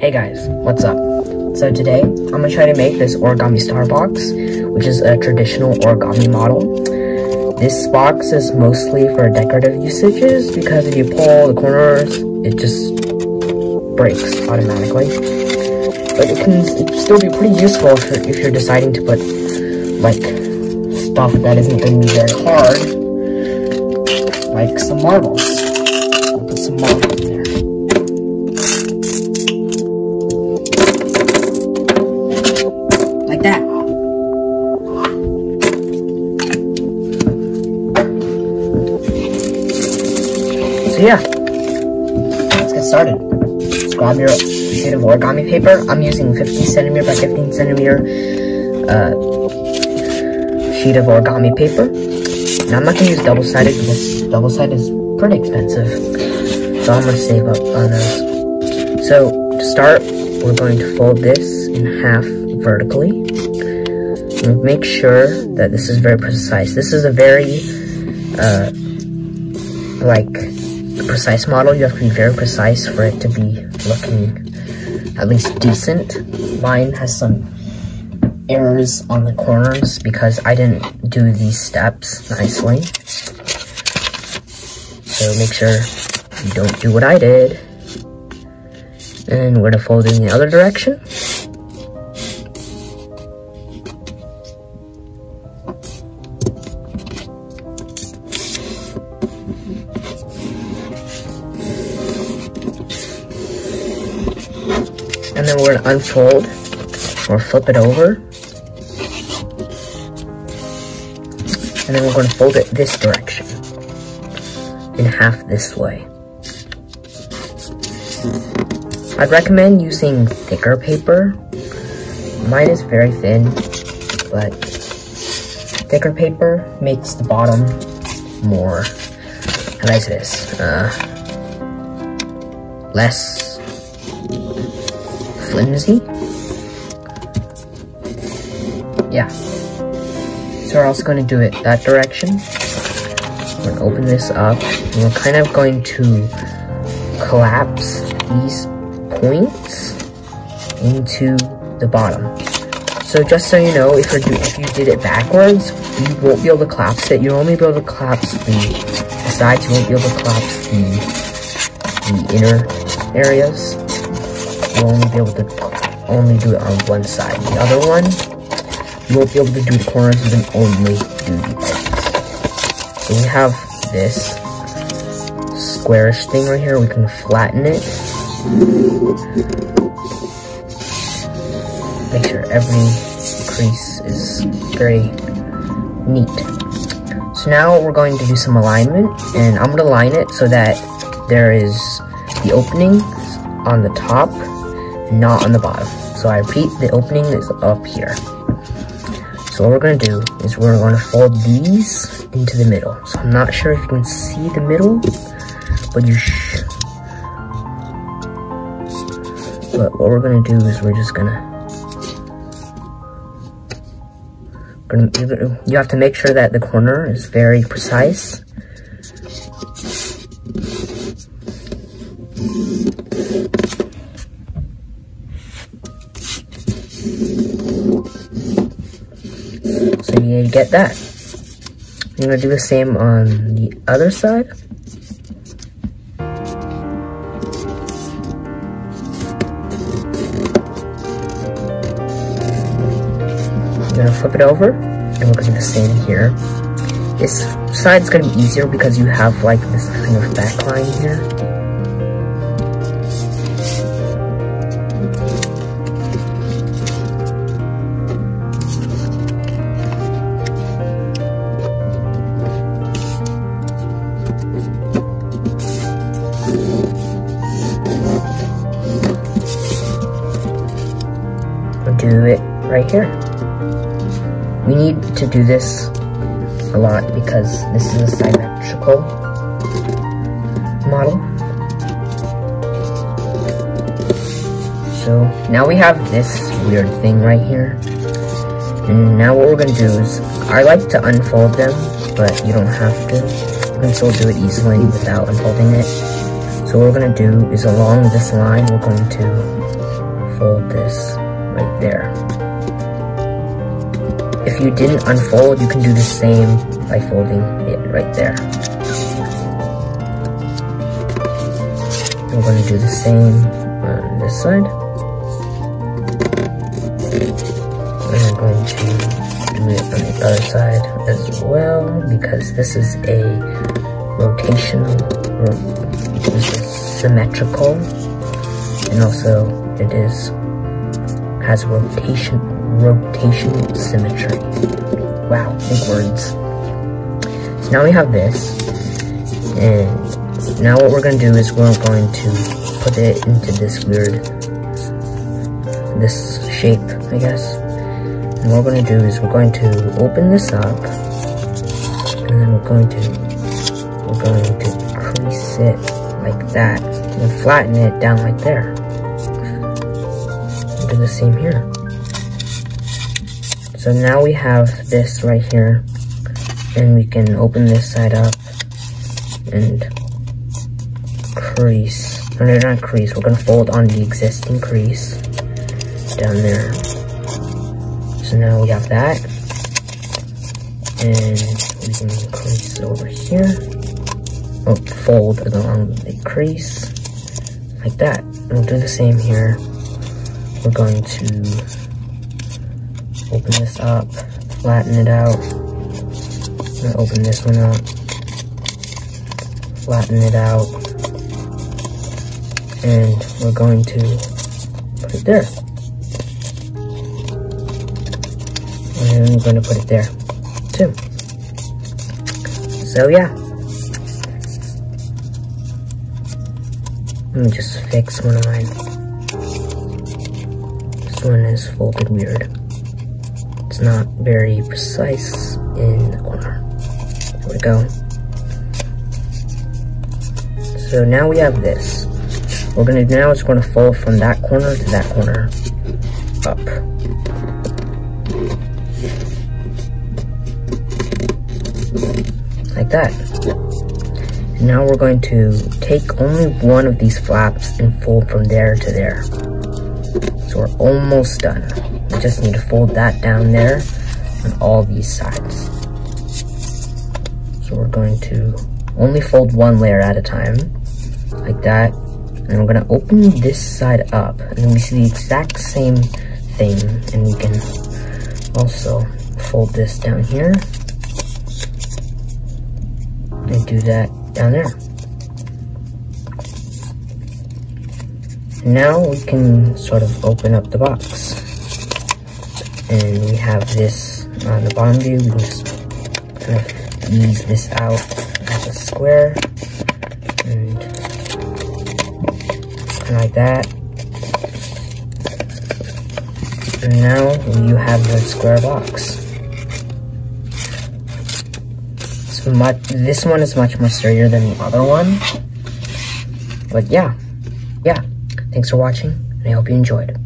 Hey guys, what's up? So today, I'm gonna try to make this Origami Star Box, which is a traditional origami model. This box is mostly for decorative usages because if you pull the corners, it just breaks automatically. But it can still be pretty useful if you're deciding to put like stuff that isn't gonna be very hard, like some marbles. I'll put some marbles in there. Like that. So yeah, let's get started. Just grab your sheet of origami paper. I'm using 50 centimeter by 15 centimeter sheet of origami paper. And I'm not gonna use double-sided because double-sided is pretty expensive. So I'm gonna save up on those. So to start, we're going to fold this in half vertically. And make sure that this is very precise. This is a very precise model. You have to be very precise for it to be looking at least decent. Mine has some errors on the corners because I didn't do these steps nicely. So make sure you don't do what I did. And we're gonna fold it in the other direction. And then we're gonna unfold or flip it over. And then we're gonna fold it this direction, in half this way. I'd recommend using thicker paper. Mine is very thin, but thicker paper makes the bottom more, how do I say this, less flimsy. Yeah. So we're also going to do it that direction. We're going to open this up, and we're kind of going to collapse these points into the bottom. So just so you know, if you did it backwards, you won't be able to collapse it. You'll only be able to collapse the sides. You won't be able to collapse the inner areas. You'll only be able to do it on one side. The other one, you won't be able to do the corners. You can only do the edges. So we have this squarish thing right here. We can flatten it. Make sure every crease is very neat. So now we're going to do some alignment, and I'm going to line it so that there is the opening on the top, not on the bottom. So I repeat, the opening is up here. So what we're going to do is we're going to fold these into the middle. So I'm not sure if you can see the middle, but you should. But what we're going to do is we're just going to, you have to make sure that the corner is very precise. So you get that. You're going to do the same on the other side. We're going to flip it over, and we're going to do the same here. This side's going to be easier because you have like this kind of back line here. We'll do it right here. We need to do this a lot because this is a symmetrical model. So now we have this weird thing right here. And now what we're going to do is, I like to unfold them, but you don't have to. You can still do it easily without unfolding it. So what we're going to do is along this line, we're going to fold this right there. If you didn't unfold, you can do the same by folding it right there. I'm going to do the same on this side. And I'm going to do it on the other side as well, because this is a rotational, this is symmetrical, and also it has rotation symmetry. Wow, big words. So now we have this, and now what we're going to do is we're going to put it into this shape, I guess. And what we're going to do is we're going to open this up, and then we're going to crease it like that, and flatten it down like there. Do the same here. So now we have this right here, and we can open this side up and crease. No, not crease. We're gonna fold on the existing crease down there. So now we have that, and we can crease over here. Oh, fold along the crease like that. And we'll do the same here. We're going to open this up, flatten it out. I'm gonna open this one up, flatten it out, and we're going to put it there. And we're going to put it there too. So yeah. Let me just fix one of mine. This one is folded weird. It's not very precise in the corner. There we go. So now we have this. What we're gonna do now is we're gonna fold from that corner to that corner up. Like that. And now we're going to take only one of these flaps and fold from there to there. So we're almost done. We just need to fold that down there on all these sides. So we're going to only fold one layer at a time, like that. And we're going to open this side up, and then we see the exact same thing. And we can also fold this down here and do that down there. Now we can sort of open up the box, and we have this on the bottom view. We can just kind of ease this out as a square, and kind of like that. And now you have your square box. This one is much more sturdier than the other one, but yeah. Thanks for watching, and I hope you enjoyed.